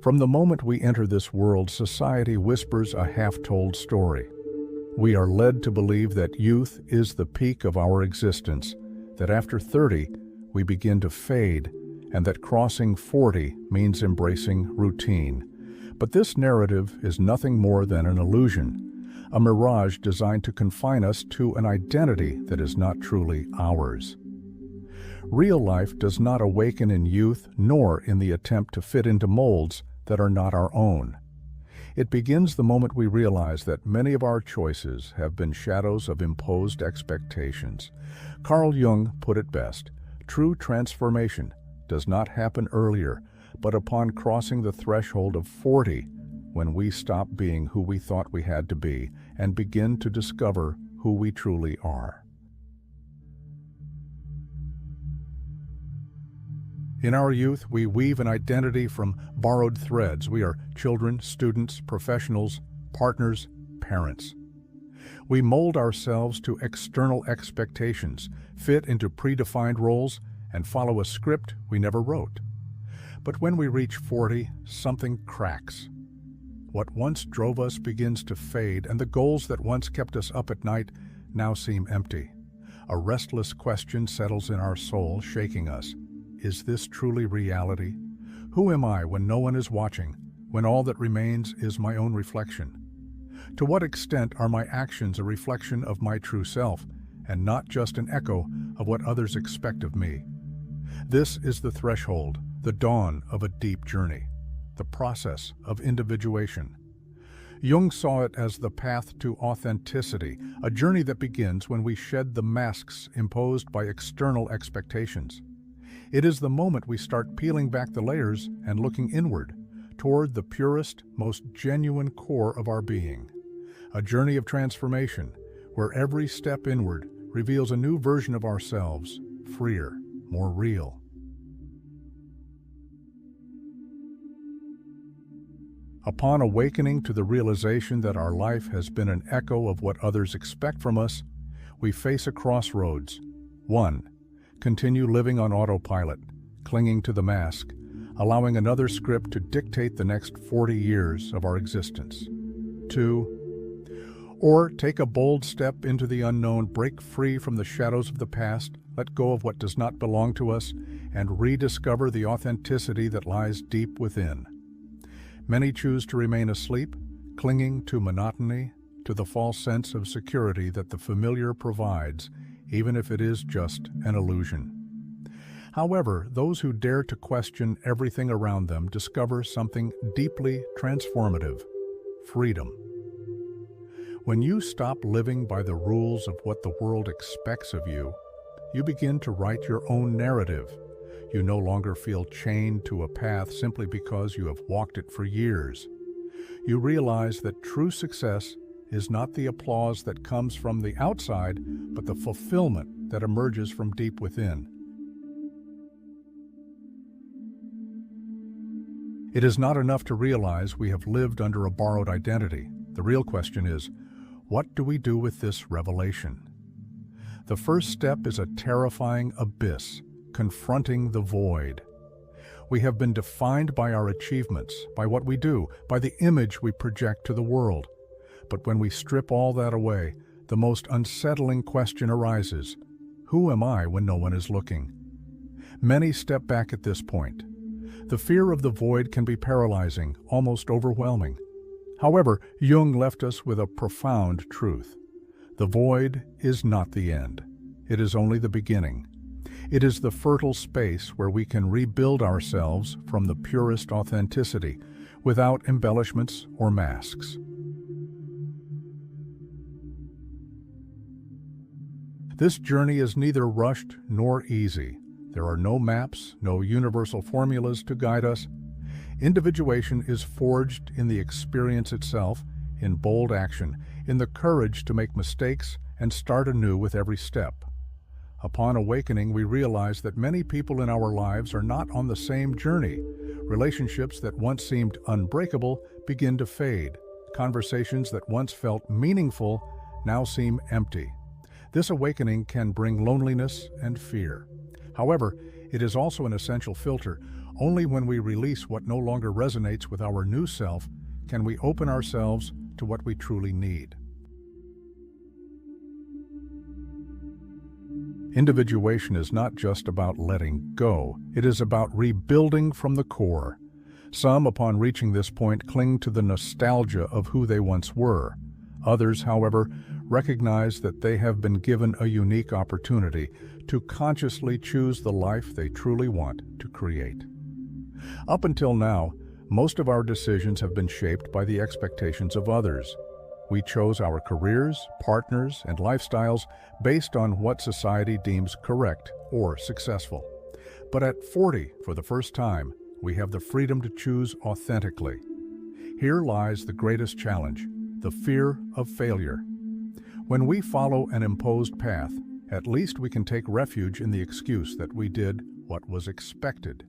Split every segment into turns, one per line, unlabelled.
From the moment we enter this world, society whispers a half-told story. We are led to believe that youth is the peak of our existence, that after 30, we begin to fade, and that crossing 40 means embracing routine. But this narrative is nothing more than an illusion, a mirage designed to confine us to an identity that is not truly ours. Real life does not awaken in youth, nor in the attempt to fit into molds that are not our own. It begins the moment we realize that many of our choices have been shadows of imposed expectations. Carl Jung put it best: true transformation does not happen earlier, but upon crossing the threshold of 40, when we stop being who we thought we had to be and begin to discover who we truly are. In our youth, we weave an identity from borrowed threads. We are children, students, professionals, partners, parents. We mold ourselves to external expectations, fit into predefined roles, and follow a script we never wrote. But when we reach 40, something cracks. What once drove us begins to fade, and the goals that once kept us up at night now seem empty. A restless question settles in our soul, shaking us. Is this truly reality? Who am I when no one is watching, when all that remains is my own reflection? To what extent are my actions a reflection of my true self, and not just an echo of what others expect of me? This is the threshold, the dawn of a deep journey, the process of individuation. Jung saw it as the path to authenticity, a journey that begins when we shed the masks imposed by external expectations. It is the moment we start peeling back the layers and looking inward, toward the purest, most genuine core of our being. A journey of transformation, where every step inward reveals a new version of ourselves, freer, more real. Upon awakening to the realization that our life has been an echo of what others expect from us, we face a crossroads. 1. Continue living on autopilot, clinging to the mask, allowing another script to dictate the next 40 years of our existence. 2. Or take a bold step into the unknown, break free from the shadows of the past, let go of what does not belong to us, and rediscover the authenticity that lies deep within. Many choose to remain asleep, clinging to monotony, to the false sense of security that the familiar provides, even if it is just an illusion. However, those who dare to question everything around them discover something deeply transformative: freedom. When you stop living by the rules of what the world expects of you, you begin to write your own narrative. You no longer feel chained to a path simply because you have walked it for years. You realize that true success is not the applause that comes from the outside, but the fulfillment that emerges from deep within. It is not enough to realize we have lived under a borrowed identity. The real question is, what do we do with this revelation? The first step is a terrifying abyss, confronting the void. We have been defined by our achievements, by what we do, by the image we project to the world. But when we strip all that away, the most unsettling question arises: who am I when no one is looking? Many step back at this point. The fear of the void can be paralyzing, almost overwhelming. However, Jung left us with a profound truth. The void is not the end. It is only the beginning. It is the fertile space where we can rebuild ourselves from the purest authenticity, without embellishments or masks. This journey is neither rushed nor easy. There are no maps, no universal formulas to guide us. Individuation is forged in the experience itself, in bold action, in the courage to make mistakes and start anew with every step. Upon awakening, we realize that many people in our lives are not on the same journey. Relationships that once seemed unbreakable begin to fade. Conversations that once felt meaningful now seem empty. This awakening can bring loneliness and fear. However, it is also an essential filter. Only when we release what no longer resonates with our new self can we open ourselves to what we truly need. Individuation is not just about letting go, it is about rebuilding from the core. Some, upon reaching this point, cling to the nostalgia of who they once were. Others, however, recognize that they have been given a unique opportunity to consciously choose the life they truly want to create. Up until now, most of our decisions have been shaped by the expectations of others. We chose our careers, partners, and lifestyles based on what society deems correct or successful. But at 40, for the first time, we have the freedom to choose authentically. Here lies the greatest challenge, the fear of failure. When we follow an imposed path, at least we can take refuge in the excuse that we did what was expected.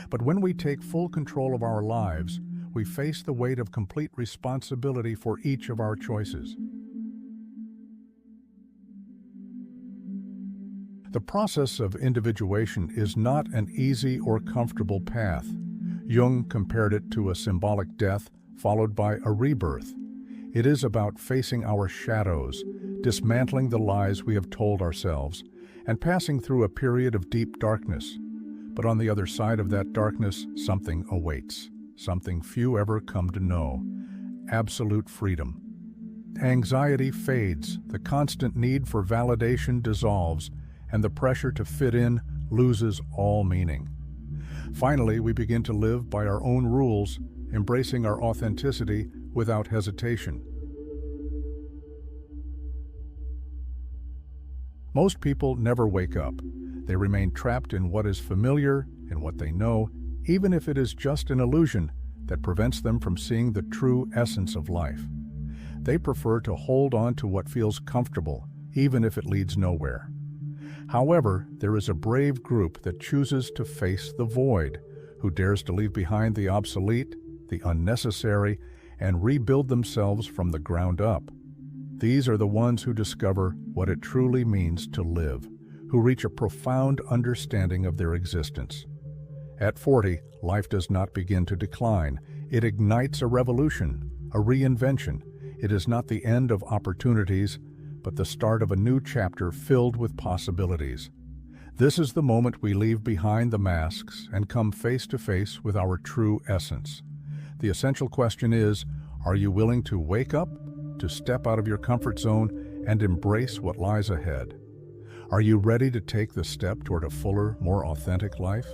But when we take full control of our lives, we face the weight of complete responsibility for each of our choices. The process of individuation is not an easy or comfortable path. Jung compared it to a symbolic death followed by a rebirth. It is about facing our shadows, dismantling the lies we have told ourselves, and passing through a period of deep darkness. But on the other side of that darkness, something awaits, something few ever come to know: absolute freedom. Anxiety fades, the constant need for validation dissolves, and the pressure to fit in loses all meaning. Finally, we begin to live by our own rules, embracing our authenticity without hesitation. Most people never wake up. They remain trapped in what is familiar, in what they know, even if it is just an illusion that prevents them from seeing the true essence of life. They prefer to hold on to what feels comfortable, even if it leads nowhere. However, there is a brave group that chooses to face the void, who dares to leave behind the obsolete, the unnecessary, and rebuild themselves from the ground up. These are the ones who discover what it truly means to live, who reach a profound understanding of their existence. At 40, life does not begin to decline. It ignites a revolution, a reinvention. It is not the end of opportunities, but the start of a new chapter filled with possibilities. This is the moment we leave behind the masks and come face to face with our true essence. The essential question is, are you willing to wake up, to step out of your comfort zone, and embrace what lies ahead? Are you ready to take the step toward a fuller, more authentic life?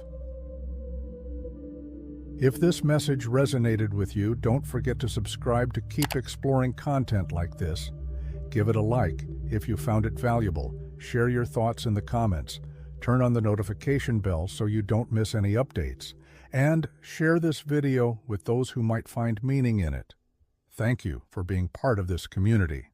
If this message resonated with you, don't forget to subscribe to keep exploring content like this. Give it a like if you found it valuable. Share your thoughts in the comments. Turn on the notification bell so you don't miss any updates. And share this video with those who might find meaning in it. Thank you for being part of this community.